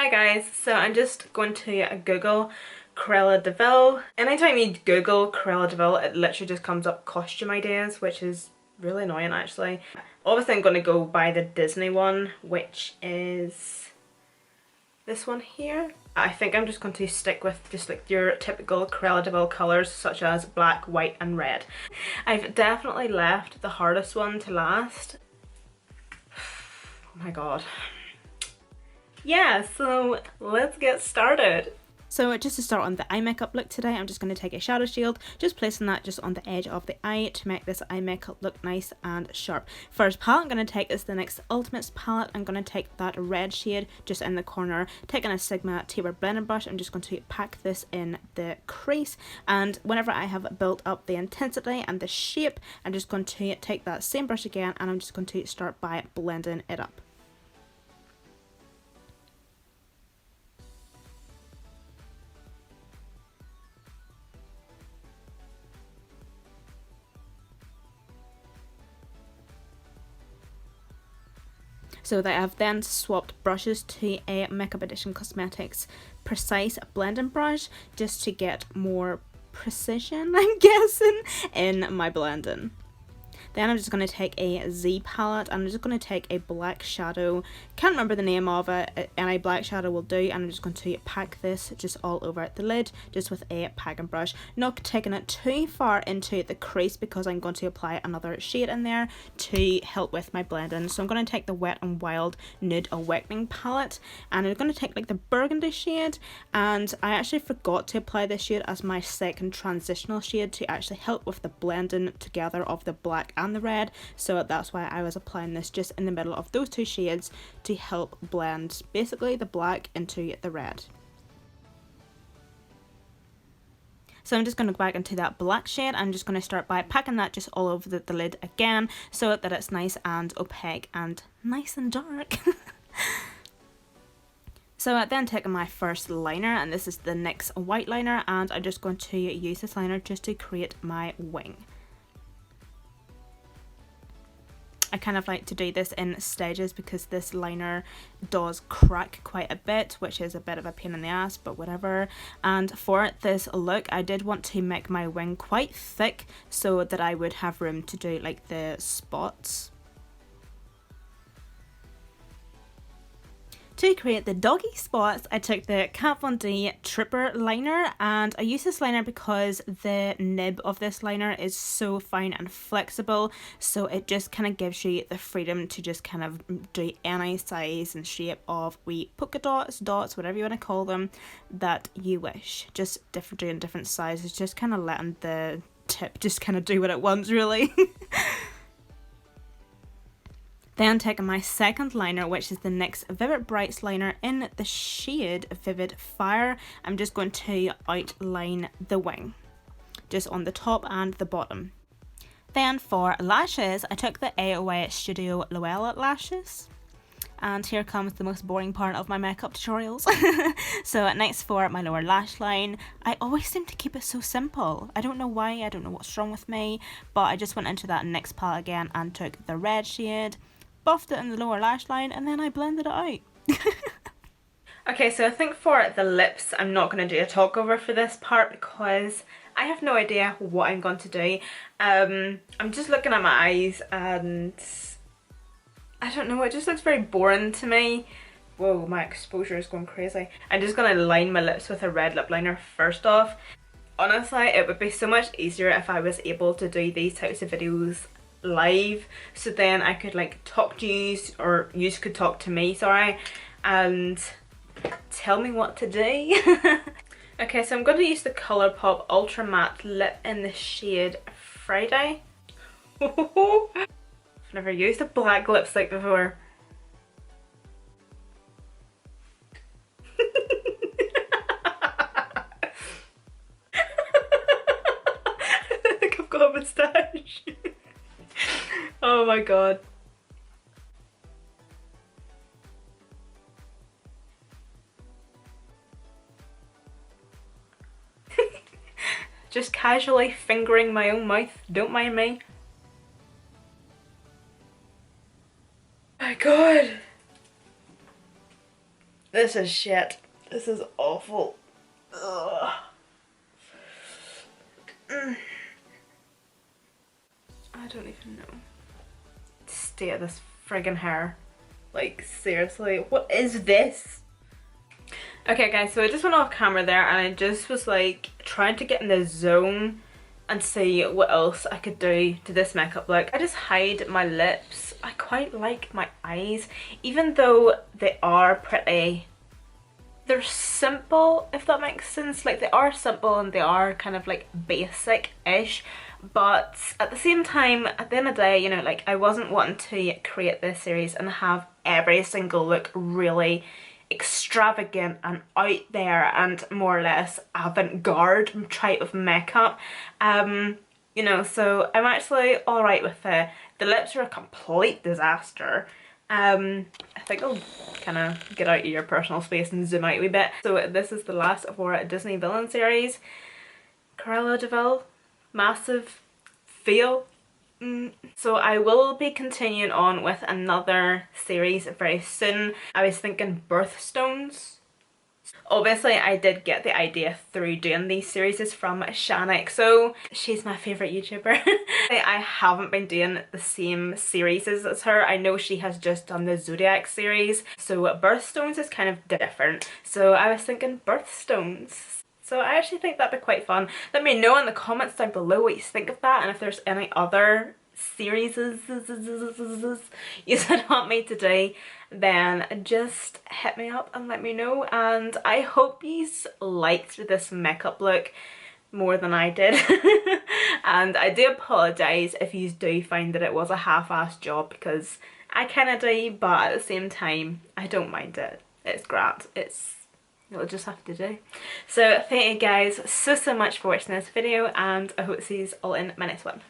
Hi guys, so I'm just going to Google Cruella de Vil. Anytime you Google Cruella de Vil, it literally just comes up costume ideas, which is really annoying actually. Obviously I'm going to go by the Disney one, which is this one here. I think I'm just going to stick with just like your typical Cruella de Vil colours such as black, white and red. I've definitely left the hardest one to last. Oh my god. Yeah, so let's get started. So just to start on the eye makeup look today, I'm just going to take a shadow shield, just placing that just on the edge of the eye to make this eye makeup look nice and sharp. First palette I'm going to take is the NYX Ultimates palette. I'm going to take that red shade just in the corner, taking a Sigma taper blending brush. I'm just going to pack this in the crease, and whenever I have built up the intensity and the shape, I'm just going to take that same brush again and I'm just going to start by blending it up. So that I've then swapped brushes to a Makeup Edition Cosmetics Precise blending brush just to get more precision, I'm guessing, in my blending. Then I'm just going to take a Z palette and I'm just going to take a black shadow. Can't remember the name of it, any black shadow will do, and I'm just going to pack this just all over the lid just with a packing brush. Not taking it too far into the crease because I'm going to apply another shade in there to help with my blending. So I'm going to take the Wet n Wild Nude Awakening palette and I'm going to take like the burgundy shade, and I actually forgot to apply this shade as my second transitional shade to actually help with the blending together of the black and the red, so that's why I was applying this just in the middle of those two shades to help blend basically the black into the red. So I'm just going to go back into that black shade. I'm just going to start by packing that just all over the lid again so that it's nice and opaque and nice and dark. So I then take my first liner, and this is the NYX white liner, and I'm just going to use this liner just to create my wing. I kind of like to do this in stages because this liner does crack quite a bit, which is a bit of a pain in the ass, but whatever. And for this look, I did want to make my wing quite thick so that I would have room to do like the spots. To create the doggy spots, I took the Kat Von D Tripper liner, and I use this liner because the nib of this liner is so fine and flexible, so it just kind of gives you the freedom to just kind of do any size and shape of wee polka dots, whatever you want to call them, that you wish. Just doing different sizes, just kind of letting the tip just kind of do what it wants, really. Then taking my second liner, which is the NYX Vivid Brights liner in the shade Vivid Fire, I'm just going to outline the wing, just on the top and the bottom. Then for lashes, I took the AOA Studio Luella lashes. And here comes the most boring part of my makeup tutorials. So next for my lower lash line, I always seem to keep it so simple. I don't know why, I don't know what's wrong with me, but I just went into that NYX palette again and took the red shade, buffed it in the lower lash line, and then I blended it out. Okay, so I think for the lips, I'm not going to do a talk over for this part because I have no idea what I'm going to do. I'm just looking at my eyes and I don't know, it just looks very boring to me. Whoa, my exposure is going crazy. I'm just going to line my lips with a red lip liner first off. Honestly, it would be so much easier if I was able to do these types of videos live, so then I could like talk to you, or you could talk to me, sorry, and tell me what to do. Okay, so I'm going to use the Colourpop Ultra Matte Lip in the shade Friday. I've never used a black lipstick before. I think I've got a moustache. Oh my god. Just casually fingering my own mouth, don't mind me. Oh my god. This is shit. This is awful. Ugh. I don't even know. State of this friggin' hair. Like, seriously, what is this? Okay guys, so I just went off camera there and I just was like trying to get in the zone and see what else I could do to this makeup look. I just hide my lips. I quite like my eyes, even though they are pretty, they're simple, if that makes sense. Like, they are simple and they are kind of like basic-ish, but at the same time, at the end of the day, you know, like, I wasn't wanting to create this series and have every single look really extravagant and out there and more or less avant-garde type of makeup. You know, so I'm actually alright with it. The lips are a complete disaster. I think I'll kind of get out of your personal space and zoom out a wee bit. So this is the last of our Disney villain series. Cruella de Ville, massive fail. So I will be continuing on with another series very soon. I was thinking birthstones. Obviously I did get the idea through doing these series from Shannick, so she's my favourite YouTuber. I haven't been doing the same series as her. I know she has just done the Zodiac series, so birthstones is kind of different. So I was thinking birthstones. So I actually think that'd be quite fun. Let me know in the comments down below what you think of that, and if there's any other series you want me to do, then just hit me up and let me know. And I hope you liked this makeup look more than I did. And I do apologise if you do find that it was a half-assed job, because I kind of do, but at the same time I don't mind it. It's grand. You'll just have to do. So thank you guys so much for watching this video, and I hope to see you all in my next one.